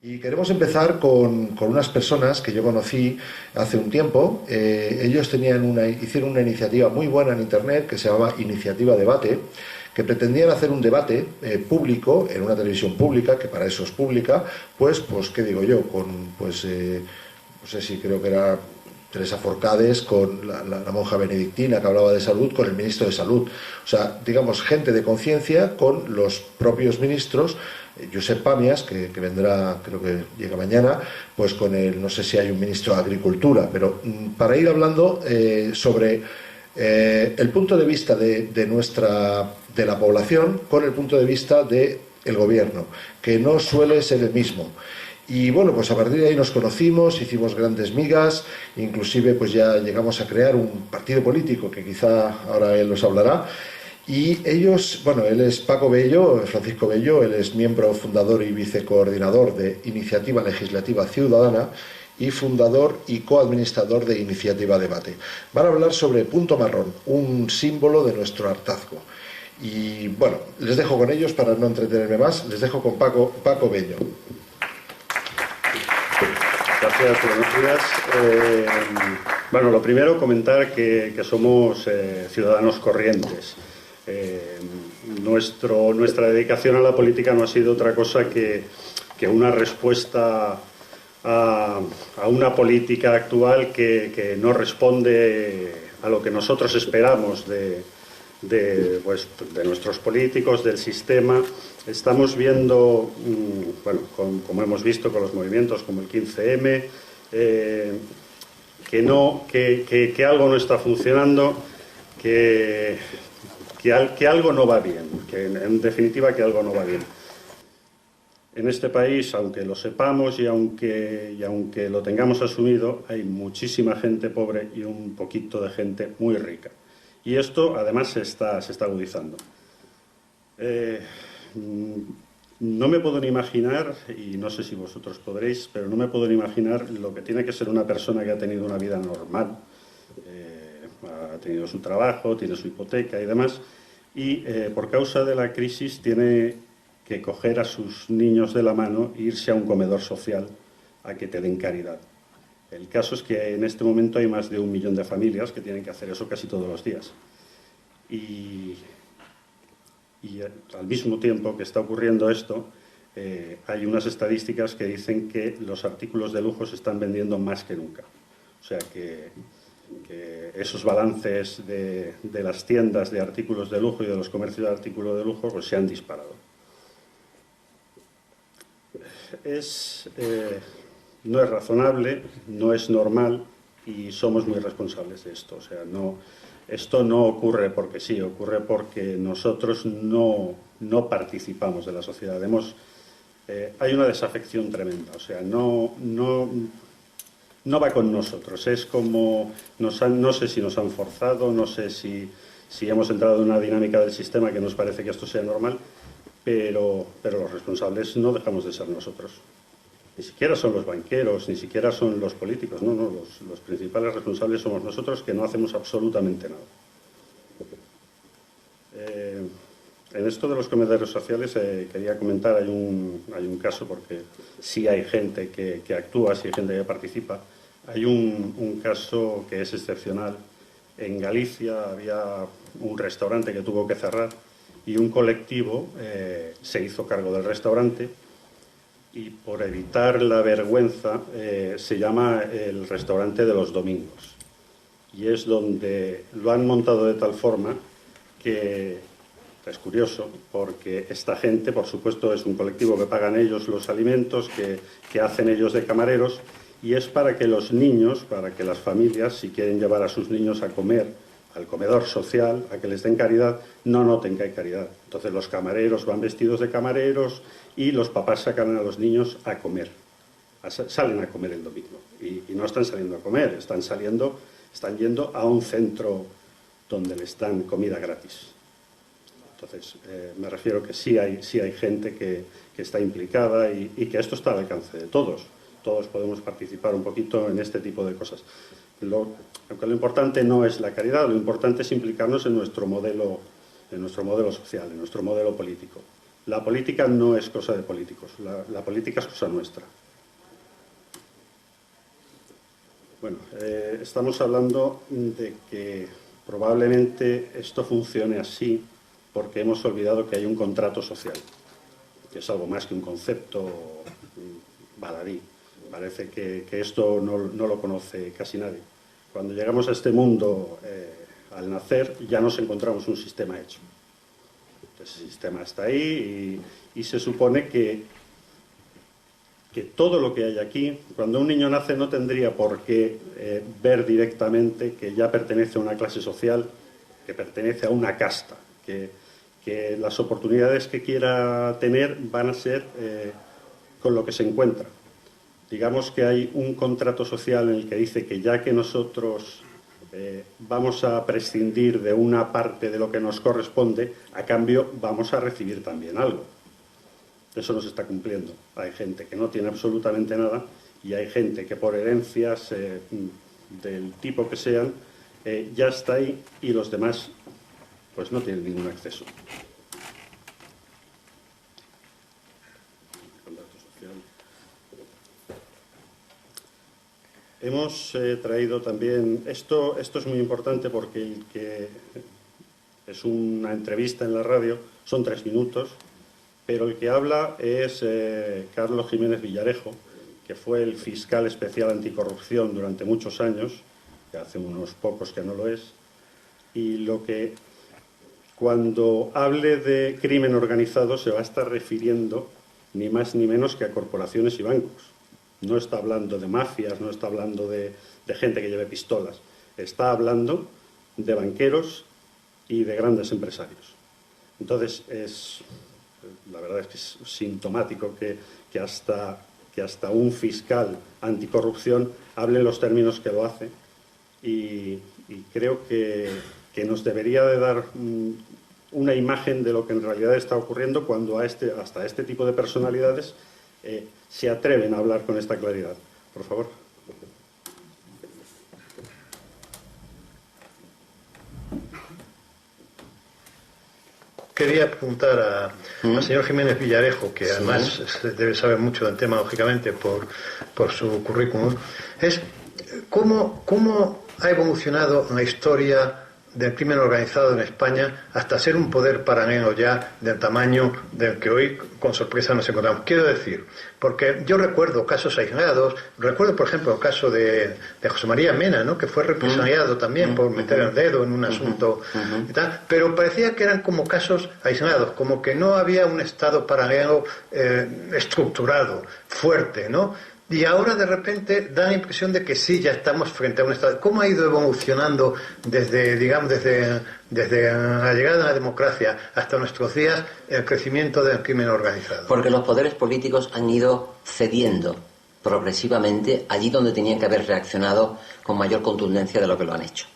Y queremos empezar con unas personas que yo conocí hace un tiempo. Ellos hicieron una iniciativa muy buena en Internet que se llamaba Iniciativa Debate, que pretendían hacer un debate público en una televisión pública, que para eso es pública, pues ¿qué digo yo? No sé si creo que era Teresa Forcades, con la monja benedictina que hablaba de salud, con el ministro de Salud. O sea, digamos, gente de conciencia con los propios ministros. Josep Pamias, que vendrá, creo que llega mañana, pues con el, no sé si hay un ministro de Agricultura, pero para ir hablando sobre el punto de vista de la población con el punto de vista del gobierno, que no suele ser el mismo. Y bueno, pues a partir de ahí nos conocimos, hicimos grandes migas, inclusive pues ya llegamos a crear un partido político que quizá ahora él nos hablará. Y ellos, bueno, él es Paco Bello, Francisco Bello, él es miembro fundador y vicecoordinador de Iniciativa Legislativa Ciudadana y fundador y coadministrador de Iniciativa Debate. Van a hablar sobre Punto Marrón, un símbolo de nuestro hartazgo. Y bueno, les dejo con ellos para no entretenerme más, les dejo con Paco Bello. Gracias, buenos días. Bueno, lo primero, comentar que somos ciudadanos corrientes. Nuestra dedicación a la política no ha sido otra cosa que una respuesta a una política actual que no responde a lo que nosotros esperamos de nuestros políticos, del sistema. Estamos viendo, bueno, como hemos visto con los movimientos como el 15M, que algo no está funcionando, que algo no va bien, que en definitiva que algo no va bien. En este país, aunque lo sepamos y aunque lo tengamos asumido, hay muchísima gente pobre y un poquito de gente muy rica. Y esto, además, se está agudizando. No me puedo ni imaginar, y no sé si vosotros podréis, pero no me puedo ni imaginar lo que tiene que ser una persona que ha tenido una vida normal, ha tenido su trabajo, tiene su hipoteca y demás, y por causa de la crisis tiene que coger a sus niños de la mano e irse a un comedor social a que te den caridad. El caso es que en este momento hay más de 1 millón de familias que tienen que hacer eso casi todos los días. Y al mismo tiempo que está ocurriendo esto, hay unas estadísticas que dicen que los artículos de lujo se están vendiendo más que nunca. O sea que esos balances de las tiendas de artículos de lujo y de los comercios de artículos de lujo pues se han disparado. No es razonable, no es normal y somos muy responsables de esto. O sea, esto no ocurre porque sí, ocurre porque nosotros no participamos de la sociedad. Hay una desafección tremenda, o sea, no va con nosotros. Es como, no sé si nos han forzado, no sé si hemos entrado en una dinámica del sistema que nos parece que esto sea normal, pero los responsables no dejamos de ser nosotros. Ni siquiera son los banqueros, ni siquiera son los políticos, no, los principales responsables somos nosotros, que no hacemos absolutamente nada. En esto de los comedores sociales quería comentar, hay un caso, porque sí hay gente que actúa, sí hay gente que participa. Hay un caso que es excepcional. En Galicia había un restaurante que tuvo que cerrar y un colectivo se hizo cargo del restaurante. Y por evitar la vergüenza se llama el restaurante de los domingos, y es donde lo han montado de tal forma que es curioso, porque esta gente, por supuesto, es un colectivo que pagan ellos los alimentos, que hacen ellos de camareros, y es para que los niños, para que las familias, si quieren llevar a sus niños a comer al comedor social, a que les den caridad, no noten que hay caridad. Entonces los camareros van vestidos de camareros y los papás sacan a los niños a comer. Salen a comer el domingo. Y no están saliendo a comer, están yendo a un centro donde les dan comida gratis. Entonces, me refiero que sí hay gente que está implicada y que esto está al alcance de todos. Todos podemos participar un poquito en este tipo de cosas. Aunque lo importante no es la caridad, lo importante es implicarnos en nuestro modelo social, en nuestro modelo político. La política no es cosa de políticos, la política es cosa nuestra. Bueno, estamos hablando de que probablemente esto funcione así porque hemos olvidado que hay un contrato social, que es algo más que un concepto baladí. Parece que esto no lo conoce casi nadie. Cuando llegamos a este mundo, al nacer, ya nos encontramos un sistema hecho. Ese sistema está ahí y se supone que todo lo que hay aquí, cuando un niño nace no tendría por qué ver directamente que ya pertenece a una clase social, que pertenece a una casta, que las oportunidades que quiera tener van a ser con lo que se encuentra. Digamos que hay un contrato social en el que dice que ya que nosotros vamos a prescindir de una parte de lo que nos corresponde, a cambio vamos a recibir también algo. Eso no se está cumpliendo. Hay gente que no tiene absolutamente nada y hay gente que por herencias del tipo que sean ya está ahí y los demás pues no tienen ningún acceso. Hemos traído también, esto es muy importante porque el que es una entrevista en la radio, son 3 minutos, pero el que habla es Carlos Jiménez Villarejo, que fue el fiscal especial anticorrupción durante muchos años, que hace unos pocos que no lo es, y cuando hable de crimen organizado se va a estar refiriendo ni más ni menos que a corporaciones y bancos. No está hablando de mafias, no está hablando de gente que lleve pistolas. Está hablando de banqueros y de grandes empresarios. Entonces, la verdad es que es sintomático que hasta un fiscal anticorrupción hable en los términos que lo hace y creo que nos debería de dar una imagen de lo que en realidad está ocurriendo cuando hasta este tipo de personalidades se atreven a hablar con esta claridad. Por favor. Quería preguntar al señor Jiménez Villarejo, que además debe saber mucho del tema, lógicamente, por su currículum, es cómo ha evolucionado la historia del crimen organizado en España hasta ser un poder paralelo ya del tamaño del que hoy con sorpresa nos encontramos. Quiero decir, porque yo recuerdo casos aislados, recuerdo por ejemplo el caso de José María Mena, ¿no?, que fue represaliado también por meter el dedo en un asunto y tal, pero parecía que eran como casos aislados, como que no había un Estado paralelo estructurado, fuerte, ¿no? Y ahora de repente da la impresión de que sí, ya estamos frente a un Estado. ¿Cómo ha ido evolucionando desde la llegada de la democracia hasta nuestros días el crecimiento del crimen organizado? Porque los poderes políticos han ido cediendo progresivamente allí donde tenían que haber reaccionado con mayor contundencia de lo que lo han hecho.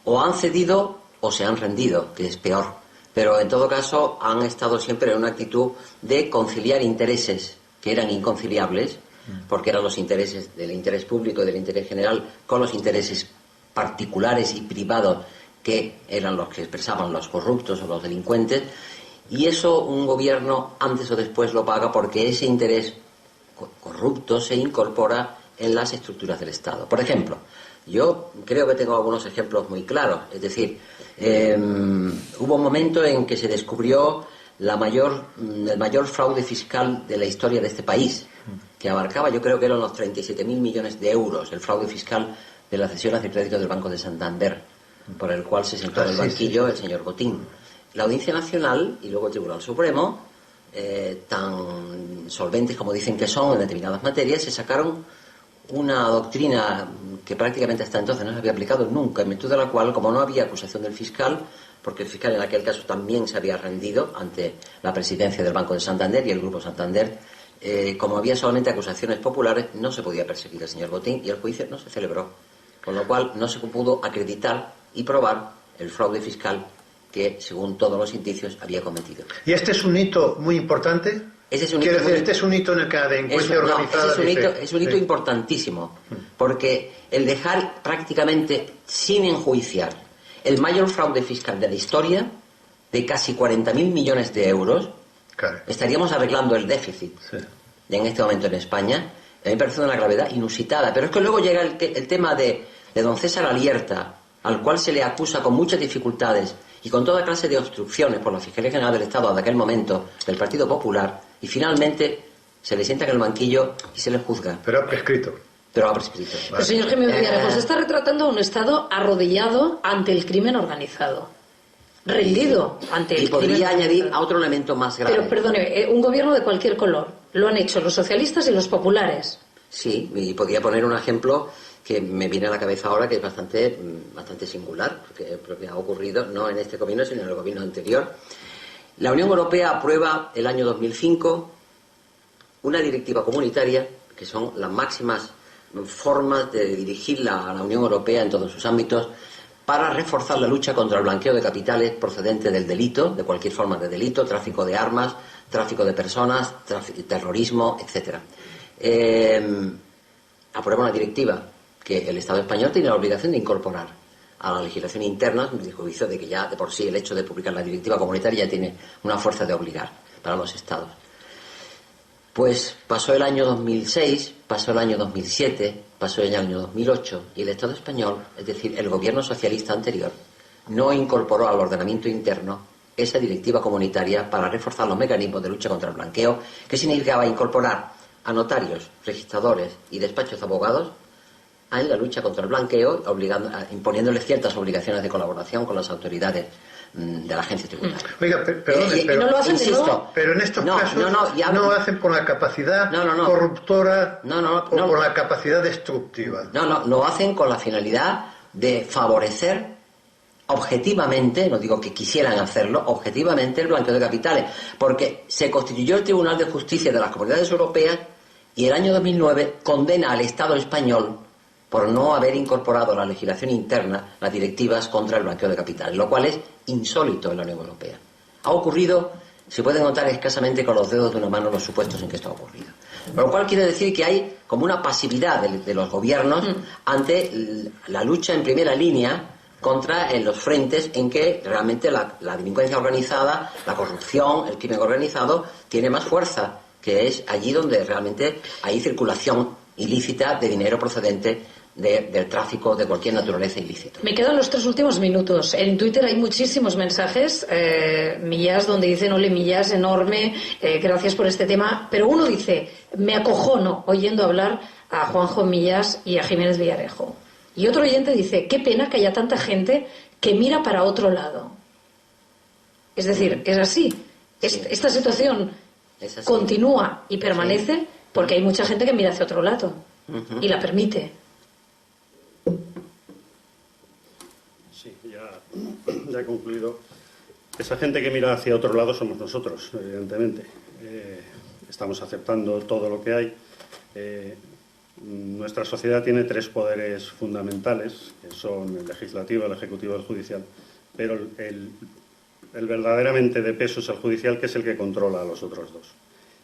O han cedido o se han rendido, que es peor. Pero en todo caso han estado siempre en una actitud de conciliar intereses que eran inconciliables, porque eran los intereses del interés público y del interés general con los intereses particulares y privados que eran los que expresaban los corruptos o los delincuentes, y eso un gobierno antes o después lo paga porque ese interés corrupto se incorpora en las estructuras del Estado. Por ejemplo, yo creo que tengo algunos ejemplos muy claros, es decir, hubo un momento en que se descubrió el mayor fraude fiscal de la historia de este país, que abarcaba, yo creo que eran los 37.000 millones de euros, el fraude fiscal de las cesiones de crédito del Banco de Santander, por el cual se sentó en el banquillo el señor Botín. La Audiencia Nacional y luego el Tribunal Supremo, tan solventes como dicen que son en determinadas materias, se sacaron una doctrina que prácticamente hasta entonces no se había aplicado nunca, en virtud de la cual, como no había acusación del fiscal, porque el fiscal en aquel caso también se había rendido ante la presidencia del Banco de Santander y el Grupo Santander, como había solamente acusaciones populares, no se podía perseguir al señor Botín y el juicio no se celebró, con lo cual no se pudo acreditar y probar el fraude fiscal que, según todos los indicios, había cometido. ¿Y este es un hito muy importante? Quiero decir, este es un hito en el que la delincuencia organizada... Es un hito importantísimo, porque el dejar prácticamente sin enjuiciar el mayor fraude fiscal de la historia, de casi 40.000 millones de euros, Claro. Estaríamos arreglando el déficit. Sí. Y en este momento en España, a mí me parece una gravedad inusitada. Pero es que luego llega el tema de don César Alierta, al cual se le acusa con muchas dificultades y con toda clase de obstrucciones por la Fiscalía General del Estado de aquel momento, del Partido Popular, y finalmente se le sienta en el banquillo y se le juzga. Pero ha prescrito. Pero ha prescrito. Pero, señor Jiménez Villarejo, se está retratando a un Estado arrodillado ante el crimen organizado. Rendido ante el Y podría crimen añadir organizado. a otro elemento más grave. Pero, perdone, un gobierno de cualquier color. Lo han hecho los socialistas y los populares. Sí, y podría poner un ejemplo que me viene a la cabeza ahora, que es bastante singular, porque ha ocurrido no en este gobierno, sino en el gobierno anterior. La Unión Europea aprueba el año 2005 una directiva comunitaria, que son las máximas formas de dirigir a la Unión Europea en todos sus ámbitos, para reforzar la lucha contra el blanqueo de capitales procedente del delito, de cualquier forma de delito, tráfico de armas, tráfico de personas, terrorismo, etc. Aprueba una directiva que el Estado español tiene la obligación de incorporar a la legislación interna, de juicio de que ya de por sí el hecho de publicar la directiva comunitaria ya tiene una fuerza de obligar para los Estados. Pues pasó el año 2006, pasó el año 2007, pasó el año 2008 y el Estado español, es decir, el gobierno socialista anterior, no incorporó al ordenamiento interno esa directiva comunitaria para reforzar los mecanismos de lucha contra el blanqueo, que significaba incorporar a notarios, registradores y despachos de abogados en la lucha contra el blanqueo, imponiéndoles ciertas obligaciones de colaboración con las autoridades de la agencia tributaria. Oiga, perdone, y no lo hacen de nuevo. pero en estos casos no lo hacen con la capacidad corruptora o con la capacidad destructiva. No, lo hacen con la finalidad de favorecer objetivamente, no digo que quisieran hacerlo, objetivamente el blanqueo de capitales, porque se constituyó el Tribunal de Justicia de las Comunidades Europeas y el año 2009 condena al Estado español por no haber incorporado a la legislación interna las directivas contra el blanqueo de capitales, lo cual es insólito en la Unión Europea. Ha ocurrido, se pueden contar escasamente con los dedos de una mano los supuestos en que esto ha ocurrido. Lo cual quiere decir que hay como una pasividad de los gobiernos ante la lucha en primera línea contra los frentes en que realmente la delincuencia organizada, la corrupción, el crimen organizado tiene más fuerza, que es allí donde realmente hay circulación ilícita de dinero procedente del tráfico de cualquier naturaleza ilícito. Me quedan los 3 últimos minutos. En Twitter hay muchísimos mensajes, Millás, donde dicen: ole, Millás, enorme, gracias por este tema. Pero uno dice: me acojono oyendo hablar a Juanjo Millás y a Jiménez Villarejo. Y otro oyente dice: qué pena que haya tanta gente que mira para otro lado. Es decir, es así. Sí. Esta situación Es así. continúa y permanece porque hay mucha gente que mira hacia otro lado y la permite. Sí, ya he concluido. Esa gente que mira hacia otro lado somos nosotros, evidentemente. Estamos aceptando todo lo que hay. Nuestra sociedad tiene 3 poderes fundamentales, que son el legislativo, el ejecutivo y el judicial, pero el verdaderamente de peso es el judicial, que es el que controla a los otros 2.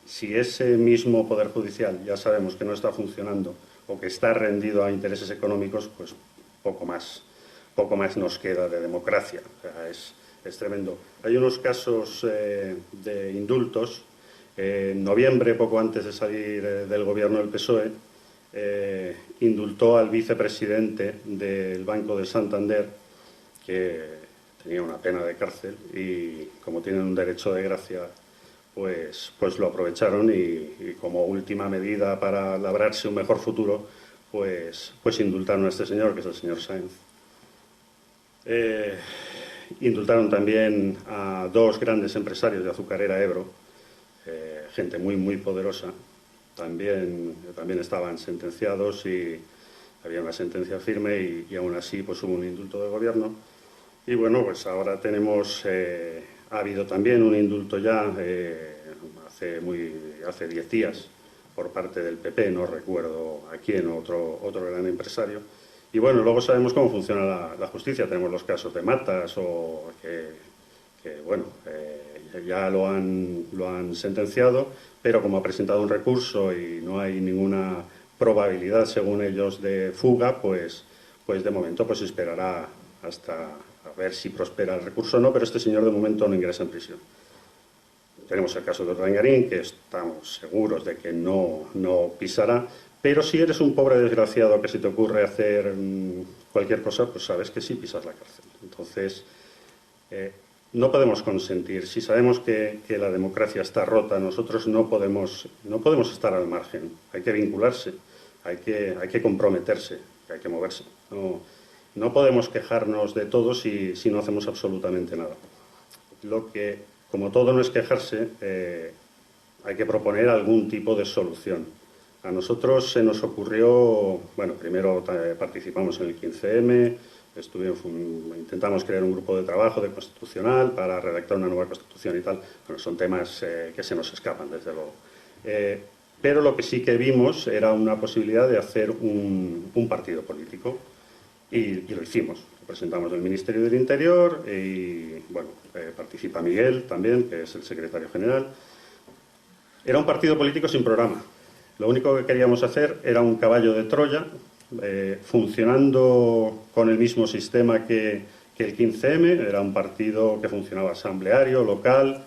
Si ese mismo poder judicial ya sabemos que no está funcionando o que está rendido a intereses económicos, pues poco más nos queda de democracia. O sea, es tremendo. Hay unos casos de indultos. En noviembre, poco antes de salir del gobierno del PSOE, indultó al vicepresidente del Banco de Santander, que tenía una pena de cárcel, y como tienen un derecho de gracia, pues lo aprovecharon y como última medida para labrarse un mejor futuro, pues indultaron a este señor, que es el señor Sáenz. Indultaron también a 2 grandes empresarios de azucarera Ebro, gente muy, muy poderosa. También estaban sentenciados y había una sentencia firme y aún así pues hubo un indulto del gobierno. Y bueno, pues ahora tenemos, ha habido también un indulto ya hace 10 días por parte del PP, no recuerdo a quién, otro gran empresario. Y bueno, luego sabemos cómo funciona la justicia. Tenemos los casos de Matas o que bueno, ya lo han sentenciado, pero como ha presentado un recurso y no hay ninguna probabilidad, según ellos, de fuga, pues de momento pues esperará hasta a ver si prospera el recurso o no, pero este señor de momento no ingresa en prisión. tenemos el caso de Urdangarín, que estamos seguros de que no pisará, pero si eres un pobre desgraciado que se te ocurre hacer cualquier cosa, pues sabes que sí pisas la cárcel. Entonces, no podemos consentir. Si sabemos que la democracia está rota, nosotros no podemos estar al margen. Hay que vincularse, hay que comprometerse, hay que moverse. No podemos quejarnos de todo si no hacemos absolutamente nada. Como todo no es quejarse, hay que proponer algún tipo de solución. A nosotros se nos ocurrió, bueno, primero participamos en el 15M, intentamos crear un grupo de trabajo de constitucional para redactar una nueva constitución y tal. Bueno, son temas que se nos escapan, desde luego. Pero lo que sí que vimos era una posibilidad de hacer un partido político y lo hicimos. Lo presentamos en el Ministerio del Interior y, bueno, participa Miguel también, que es el secretario general. Era un partido político sin programa. Lo único que queríamos hacer era un caballo de Troya, funcionando con el mismo sistema que el 15M. Era un partido que funcionaba asambleario, local,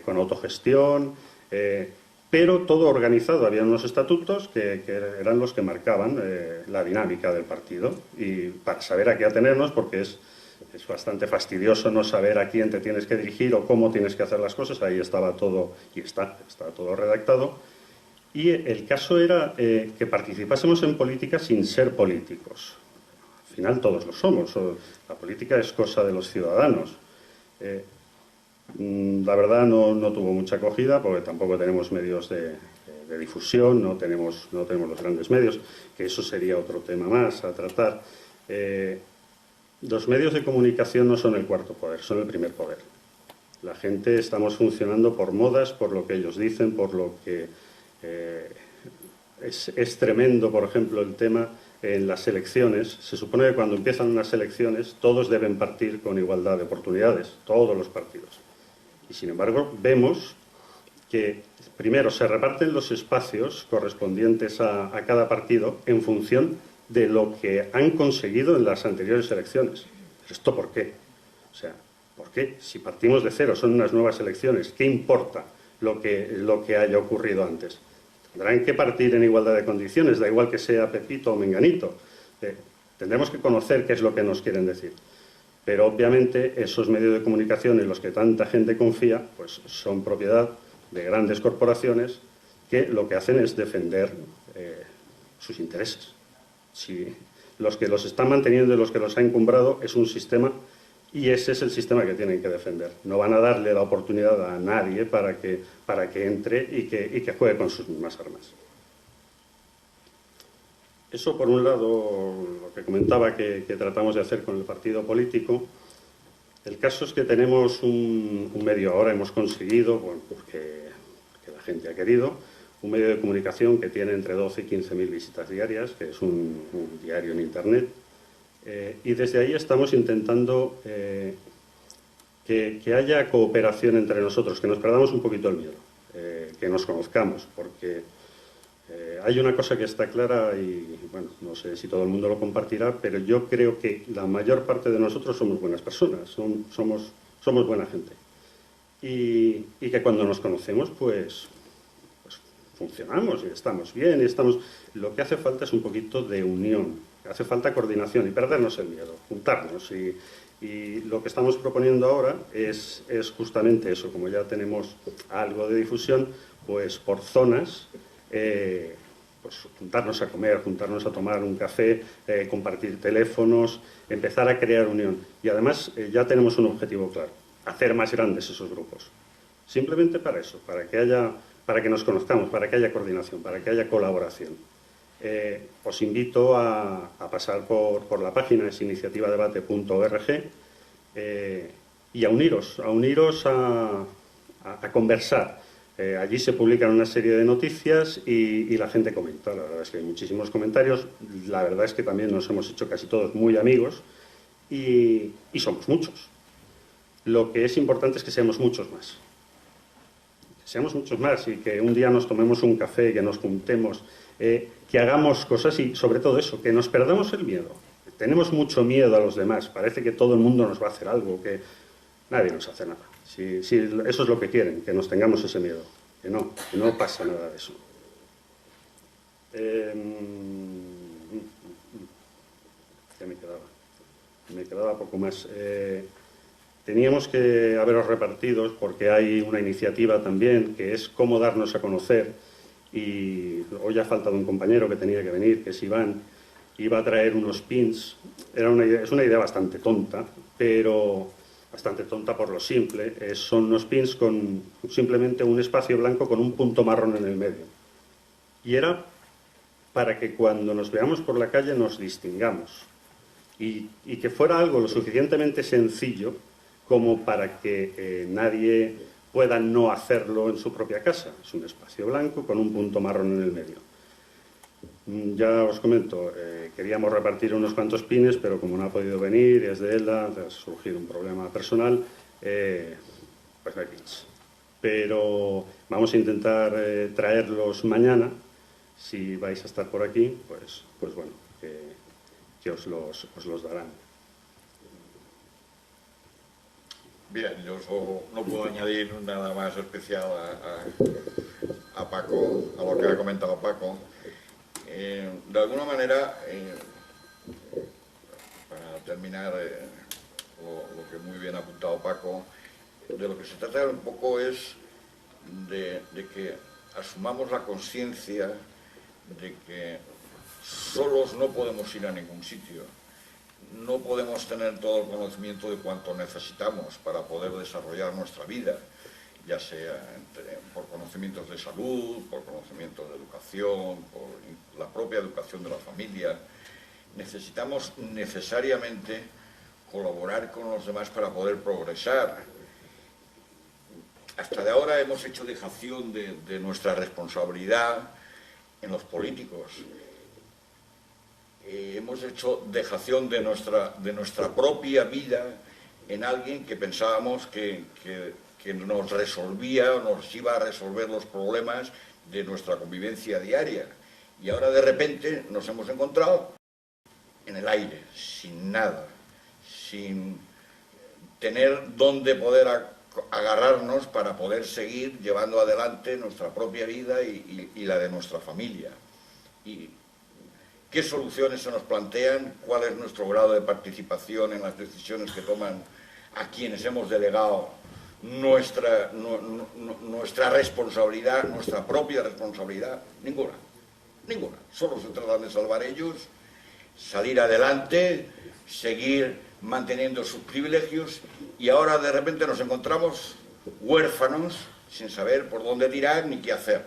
con autogestión, pero todo organizado. Había unos estatutos que eran los que marcaban la dinámica del partido, y para saber a qué atenernos, porque es bastante fastidioso no saber a quién te tienes que dirigir o cómo tienes que hacer las cosas. Ahí estaba todo, y está todo redactado. Y el caso era que participásemos en política sin ser políticos. Al final todos lo somos. La política es cosa de los ciudadanos. La verdad no tuvo mucha acogida, porque tampoco tenemos medios de difusión, no tenemos los grandes medios, que eso sería otro tema más a tratar. Los medios de comunicación no son el cuarto poder, son el primer poder. La gente estamos funcionando por modas, por lo que ellos dicen, por lo que... Es tremendo, por ejemplo, el tema en las elecciones. Se supone que cuando empiezan unas elecciones todos deben partir con igualdad de oportunidades, todos los partidos. Y sin embargo vemos que primero se reparten los espacios correspondientes a cada partido en función de lo que han conseguido en las anteriores elecciones. ¿Esto por qué? O sea, ¿por qué? Si partimos de cero, son unas nuevas elecciones, ¿qué importa lo que haya ocurrido antes? Tendrán que partir en igualdad de condiciones, da igual que sea Pepito o Menganito. Tendremos que conocer qué es lo que nos quieren decir. Pero obviamente esos medios de comunicación en los que tanta gente confía, pues son propiedad de grandes corporaciones que lo que hacen es defender sus intereses. Si los que los están manteniendo y los que los han encumbrado es un sistema, y ese es el sistema que tienen que defender. No van a darle la oportunidad a nadie para que entre y que juegue con sus mismas armas. Eso, por un lado, lo que comentaba que tratamos de hacer con el partido político. El caso es que tenemos un medio ahora, hemos conseguido, bueno, porque la gente ha querido, un medio de comunicación que tiene entre 12 y 15.000 visitas diarias, que es un diario en Internet. Y desde ahí estamos intentando que haya cooperación entre nosotros, que nos perdamos un poquito el miedo, que nos conozcamos, porque hay una cosa que está clara y, bueno, no sé si todo el mundo lo compartirá, pero yo creo que la mayor parte de nosotros somos buenas personas, somos buena gente. Y que cuando nos conocemos, pues funcionamos y estamos bien. Lo que hace falta es un poquito de unión. Hace falta coordinación y perdernos el miedo, juntarnos. Y lo que estamos proponiendo ahora es justamente eso. Como ya tenemos algo de difusión, pues por zonas, pues juntarnos a comer, juntarnos a tomar un café, compartir teléfonos, empezar a crear unión. Y además ya tenemos un objetivo claro: hacer más grandes esos grupos. Simplemente para eso, para que nos conozcamos, para que haya coordinación, para que haya colaboración. Os invito a pasar por la página, es iniciativadebate.org, y a uniros a conversar. Allí se publican una serie de noticias y la gente comenta. La verdad es que hay muchísimos comentarios. La verdad es que también nos hemos hecho casi todos muy amigos y somos muchos. Lo que es importante es que seamos muchos más. Que seamos muchos más y que un día nos tomemos un café, que nos juntemos, que hagamos cosas y, sobre todo eso, que nos perdamos el miedo. Tenemos mucho miedo a los demás. Parece que todo el mundo nos va a hacer algo, que nadie nos hace nada. Si eso es lo que quieren, que nos tengamos ese miedo. Que no pasa nada de eso. Ya me quedaba poco más. Teníamos que haberos repartidos, porque hay una iniciativa también que es cómo darnos a conocer, y hoy ha faltado un compañero que tenía que venir, que es Iván, iba a traer unos pins. Es una idea bastante tonta, pero bastante tonta por lo simple. Son unos pins con simplemente un espacio blanco con un punto marrón en el medio. Y era para que cuando nos veamos por la calle nos distingamos. Y que fuera algo lo suficientemente sencillo como para que nadie pueda no hacerlo en su propia casa. Es un espacio blanco con un punto marrón en el medio. Ya os comento, queríamos repartir unos cuantos pines, pero como no ha podido venir, es de Elda, ha surgido un problema personal, pues no hay pins. Pero vamos a intentar traerlos mañana. Si vais a estar por aquí, pues bueno, que os los darán. Bien, yo no puedo añadir nada más especial a Paco, a lo que ha comentado Paco. De alguna manera, para terminar lo que muy bien ha apuntado Paco, de lo que se trata un poco es de que asumamos la conciencia de que solos no podemos ir a ningún sitio. No podemos tener todo el conocimiento de cuanto necesitamos para poder desarrollar nuestra vida, ya sea por conocimientos de salud, por conocimientos de educación, por la propia educación de la familia. Necesitamos necesariamente colaborar con los demás para poder progresar. Hasta de ahora hemos hecho dejación de nuestra responsabilidad en los políticos. Hemos hecho dejación de nuestra propia vida en alguien que pensábamos que nos resolvía o nos iba a resolver los problemas de nuestra convivencia diaria. Y ahora de repente nos hemos encontrado en el aire, sin nada, sin tener dónde poder agarrarnos para poder seguir llevando adelante nuestra propia vida y la de nuestra familia. Y ¿qué soluciones se nos plantean? ¿Cuál es nuestro grado de participación en las decisiones que toman a quienes hemos delegado nuestra responsabilidad, nuestra propia responsabilidad? Ninguna. Solo se trata de salvar ellos, salir adelante, seguir manteniendo sus privilegios, y ahora de repente nos encontramos huérfanos sin saber por dónde tirar ni qué hacer.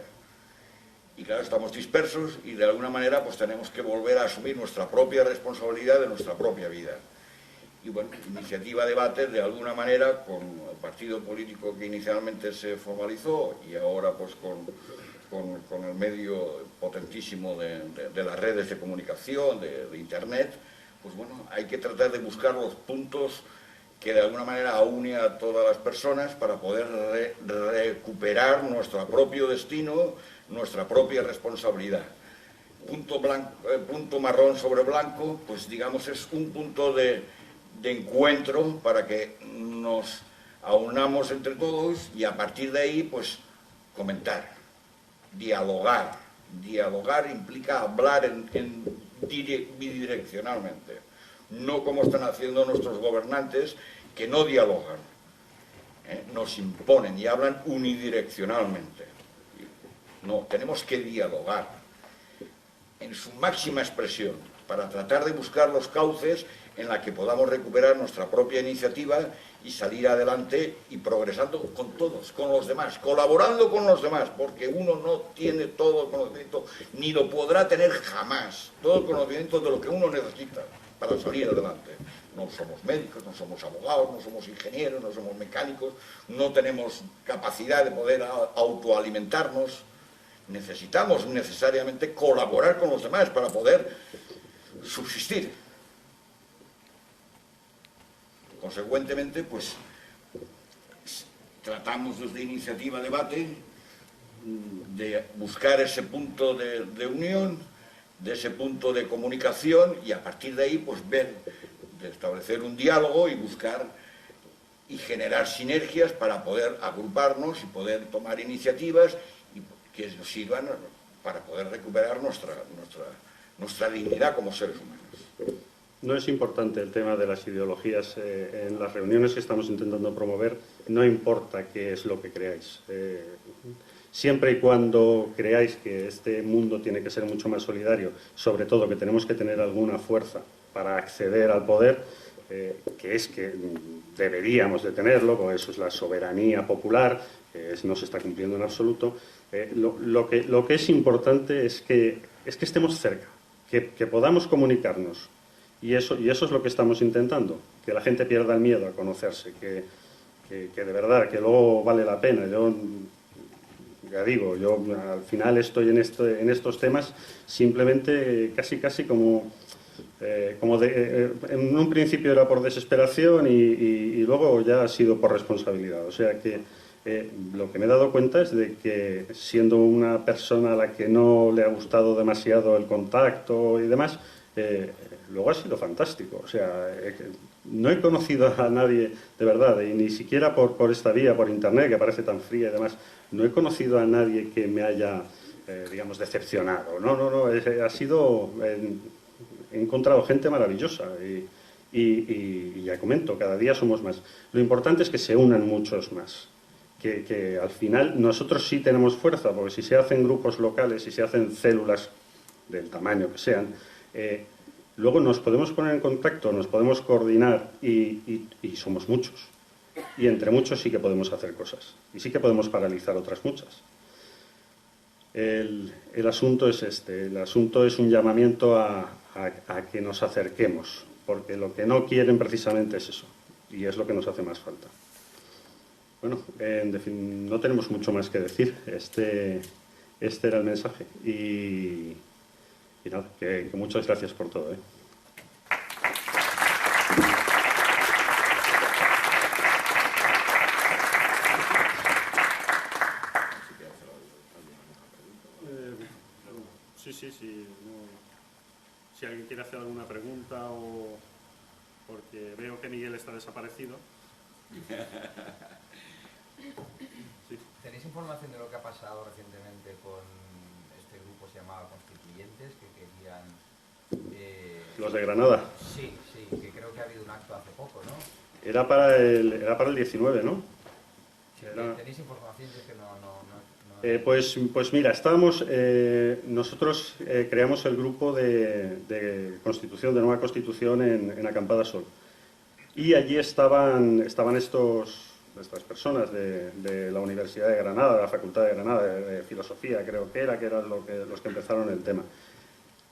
Y claro, estamos dispersos y de alguna manera pues tenemos que volver a asumir nuestra propia responsabilidad de nuestra propia vida. Y bueno, Iniciativa Debate, de alguna manera, con el partido político que inicialmente se formalizó y ahora pues con el medio potentísimo de las redes de comunicación, de Internet, pues bueno, hay que tratar de buscar los puntos que de alguna manera aúne a todas las personas para poder recuperar nuestro propio destino, nuestra propia responsabilidad. Punto marrón sobre blanco, pues digamos es un punto de encuentro para que nos aunamos entre todos y a partir de ahí pues comentar, dialogar. Dialogar implica hablar bidireccionalmente, no como están haciendo nuestros gobernantes que no dialogan, nos imponen y hablan unidireccionalmente. No, tenemos que dialogar en su máxima expresión para tratar de buscar los cauces en la que podamos recuperar nuestra propia iniciativa y salir adelante y progresando con todos, con los demás, colaborando con los demás, porque uno no tiene todo el conocimiento, ni lo podrá tener jamás, todo el conocimiento de lo que uno necesita para salir adelante. No somos médicos, no somos abogados, no somos ingenieros, no somos mecánicos, no tenemos capacidad de poder autoalimentarnos. Necesitamos necesariamente colaborar con los demás para poder subsistir. Consecuentemente, pues tratamos desde Iniciativa Debate de buscar ese punto de unión, de ese punto de comunicación y a partir de ahí pues ver, de establecer un diálogo y buscar y generar sinergias para poder agruparnos y poder tomar iniciativas y que nos sirvan para poder recuperar nuestra dignidad como seres humanos. No es importante el tema de las ideologías en las reuniones que estamos intentando promover, no importa qué es lo que creáis. Siempre y cuando creáis que este mundo tiene que ser mucho más solidario, sobre todo que tenemos que tener alguna fuerza para acceder al poder, que es que deberíamos de tenerlo, porque eso es la soberanía popular, que no se está cumpliendo en absoluto. Lo que es importante es que estemos cerca, que podamos comunicarnos. Y eso es lo que estamos intentando, que la gente pierda el miedo a conocerse, que de verdad, que luego vale la pena. Yo, ya digo, yo al final estoy en estos temas simplemente casi como en un principio era por desesperación y luego ya ha sido por responsabilidad. O sea que lo que me he dado cuenta es de que siendo una persona a la que no le ha gustado demasiado el contacto y demás, luego ha sido fantástico. O sea, no he conocido a nadie de verdad, y ni siquiera por esta vía, por internet, que parece tan fría y demás, no he conocido a nadie que me haya, digamos, decepcionado. No, ha sido... he encontrado gente maravillosa y ya comento, cada día somos más. Lo importante es que se unan muchos más. Que al final nosotros sí tenemos fuerza, porque si se hacen grupos locales, si se hacen células del tamaño que sean, luego nos podemos poner en contacto, nos podemos coordinar y somos muchos. Y entre muchos sí que podemos hacer cosas. Y sí que podemos paralizar otras muchas. El asunto es este. El asunto es un llamamiento a que nos acerquemos. Porque lo que no quieren precisamente es eso. Y es lo que nos hace más falta. Bueno, en definitiva, no tenemos mucho más que decir. Este era el mensaje. Y nada, que muchas gracias por todo. Sí. Si alguien quiere hacer alguna pregunta o porque veo que Miguel está desaparecido. Sí. ¿Tenéis información de lo que ha pasado recientemente con este grupo se llamaba Constituyentes, que querían... ¿Los de Granada? Sí, que creo que ha habido un acto hace poco, ¿no? Era para el 19, ¿no? Sí, ¿tenéis información? Yo es que no... Pues mira, nosotros creamos el grupo de Constitución, de Nueva Constitución en Acampada Sol. Y allí estaban estas personas de la Universidad de Granada, de la Facultad de Granada, de Filosofía, creo que eran los que empezaron el tema.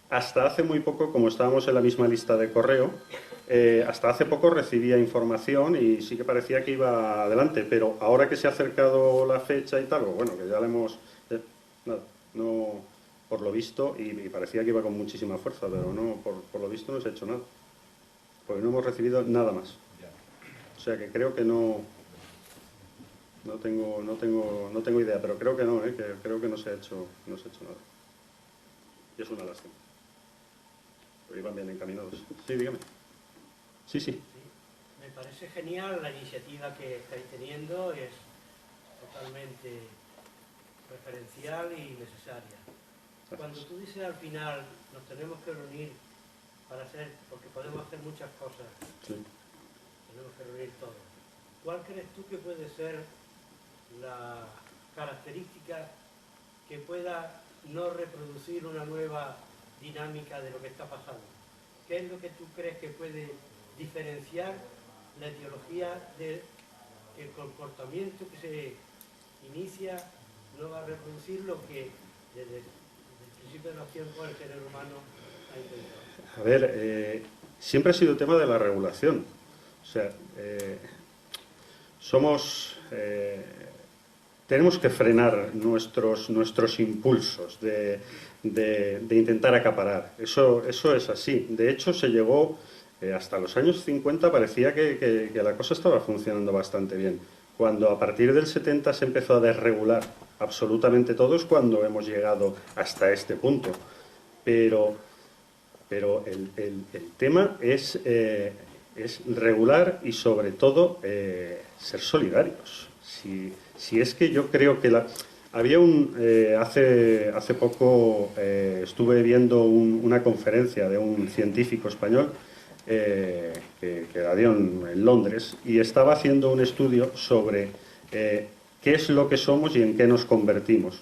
Hasta hace muy poco, como estábamos en la misma lista de correo, hasta hace poco recibía información y sí que parecía que iba adelante, pero ahora que se ha acercado la fecha y tal, bueno, que ya le hemos... nada, no, por lo visto, y parecía que iba con muchísima fuerza, pero no, por lo visto no se ha hecho nada, porque no hemos recibido nada más. O sea que creo que no tengo idea, pero creo que no, que creo que no se ha hecho nada. Y es una lástima. Pero iban bien encaminados. Sí, dígame. Sí. Me parece genial la iniciativa que estáis teniendo, es totalmente referencial y necesaria. Cuando tú dices al final nos tenemos que reunir porque podemos hacer muchas cosas, sí. Tenemos que reunir todo. ¿Cuál crees tú que puede ser la característica que pueda no reproducir una nueva dinámica de lo que está pasando? ¿Qué es lo que tú crees que puede diferenciar la etiología del comportamiento que se inicia? No va a reproducir lo que desde el principio de los tiempos el género humano ha intentado. A ver, siempre ha sido el tema de la regulación. O sea, tenemos que frenar nuestros impulsos de intentar acaparar. Eso es así. De hecho, se llegó hasta los años 50, parecía que la cosa estaba funcionando bastante bien. Cuando a partir del 70 se empezó a desregular absolutamente todo, es cuando hemos llegado hasta este punto. Pero el tema es es regular y sobre todo ser solidarios. Si es que yo creo que había hace poco estuve viendo una conferencia de un científico español que la dio en Londres, y estaba haciendo un estudio sobre qué es lo que somos y en qué nos convertimos.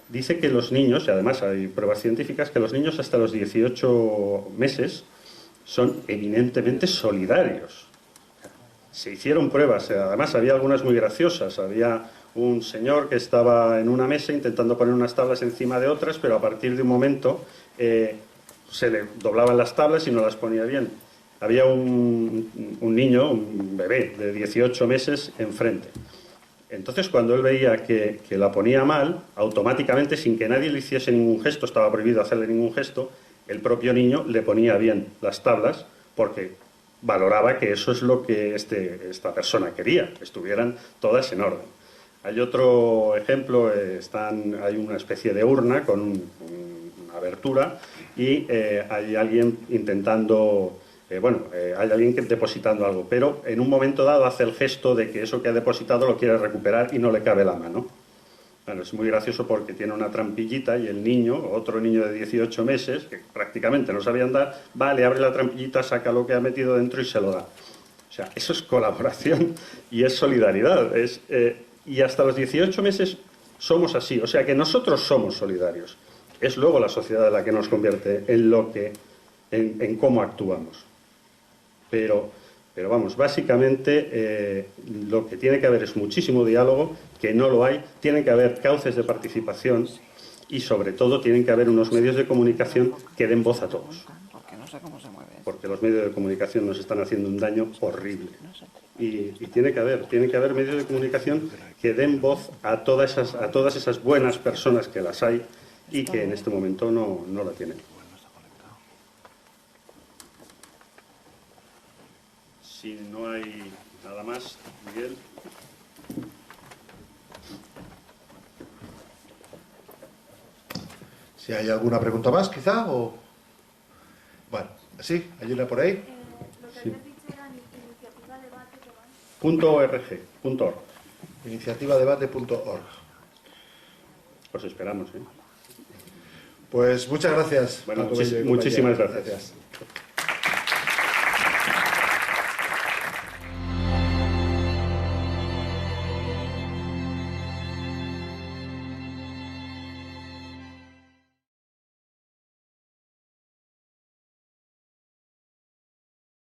Dice que los niños, y además hay pruebas científicas, que los niños hasta los 18 meses son eminentemente solidarios. Se hicieron pruebas, además había algunas muy graciosas. Había un señor que estaba en una mesa intentando poner unas tablas encima de otras, pero a partir de un momento se le doblaban las tablas y no las ponía bien. Había un niño, un bebé de 18 meses enfrente. Entonces, cuando él veía que la ponía mal, automáticamente, sin que nadie le hiciese ningún gesto, estaba prohibido hacerle ningún gesto, el propio niño le ponía bien las tablas, porque valoraba que eso es lo que esta persona quería, que estuvieran todas en orden. Hay otro ejemplo, hay una especie de urna con una abertura y hay alguien intentando... hay alguien depositando algo, pero en un momento dado hace el gesto de que eso que ha depositado lo quiere recuperar y no le cabe la mano. Bueno, es muy gracioso porque tiene una trampillita y el niño, otro niño de 18 meses, que prácticamente no sabía andar, va, le abre la trampillita, saca lo que ha metido dentro y se lo da. O sea, eso es colaboración y es solidaridad. Y hasta los 18 meses somos así, o sea que nosotros somos solidarios. Es luego la sociedad la que nos convierte en cómo actuamos. Pero vamos, básicamente lo que tiene que haber es muchísimo diálogo, que no lo hay, tienen que haber cauces de participación y sobre todo tienen que haber unos medios de comunicación que den voz a todos. Porque los medios de comunicación nos están haciendo un daño horrible. Y tiene que haber medios de comunicación que den voz a todas esas buenas personas que las hay y que en este momento no la tienen. Si no hay nada más, Miguel. Si hay alguna pregunta más, quizá, o... Bueno, sí, hay una por ahí. Lo que habías dicho era iniciativa debate. .org. Iniciativadebate.org. Os esperamos, Pues muchas gracias. Bueno, Paco Bello y muchísimas compañía. gracias.